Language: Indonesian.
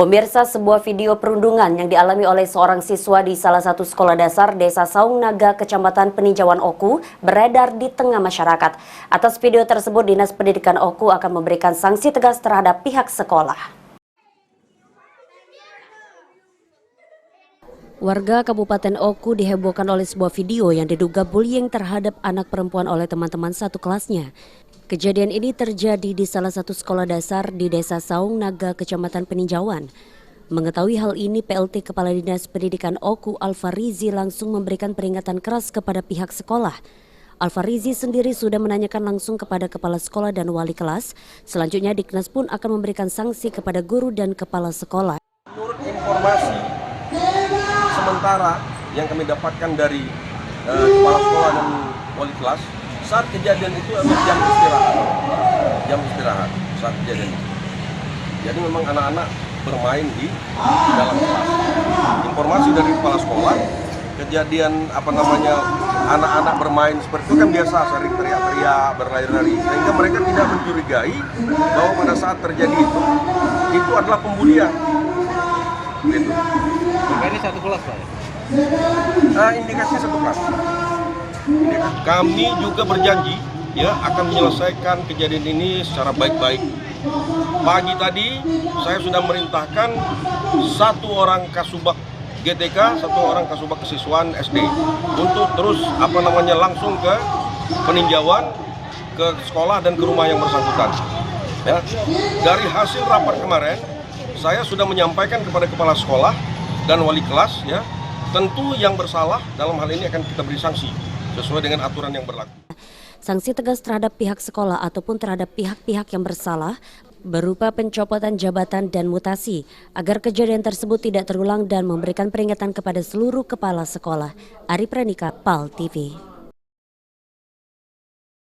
Pemirsa, sebuah video perundungan yang dialami oleh seorang siswa di salah satu sekolah dasar Desa Saung Naga, Kecamatan Peninjauan Oku, beredar di tengah masyarakat. Atas video tersebut, Dinas Pendidikan Oku akan memberikan sanksi tegas terhadap pihak sekolah. Warga Kabupaten Oku dihebohkan oleh sebuah video yang diduga bullying terhadap anak perempuan oleh teman-teman satu kelasnya. Kejadian ini terjadi di salah satu sekolah dasar di Desa Saung Naga, Kecamatan Peninjauan. Mengetahui hal ini, PLT Kepala Dinas Pendidikan Oku Alfarizi langsung memberikan peringatan keras kepada pihak sekolah. Alfarizi sendiri sudah menanyakan langsung kepada kepala sekolah dan wali kelas. Selanjutnya Diknas pun akan memberikan sanksi kepada guru dan kepala sekolah. Menurut informasi sementara yang kami dapatkan dari kepala sekolah dan wali kelas, saat kejadian itu adalah jam istirahat saat kejadian itu. Jadi memang anak-anak bermain di dalam kelas. Informasi dari kepala sekolah, kejadian anak-anak bermain seperti itu kan biasa, sering teriak-teriak, berlari-lari, sehingga mereka tidak mencurigai bahwa pada saat terjadi itu adalah pembulian. Gitu. Ini satu kelas, Pak? Indikasi satu kelas. Kami juga berjanji akan menyelesaikan kejadian ini secara baik-baik. Pagi tadi saya sudah merintahkan satu orang kasubag GTK, satu orang kasubag kesiswaan SD untuk terus langsung ke peninjauan, ke sekolah dan ke rumah yang bersangkutan. Ya. Dari hasil rapat kemarin, saya sudah menyampaikan kepada kepala sekolah dan wali kelas, tentu yang bersalah dalam hal ini akan kita beri sanksi sesuai dengan aturan yang berlaku. Sanksi tegas terhadap pihak sekolah ataupun terhadap pihak-pihak yang bersalah berupa pencopotan jabatan dan mutasi agar kejadian tersebut tidak terulang dan memberikan peringatan kepada seluruh kepala sekolah. Ari Pranika, PAL TV.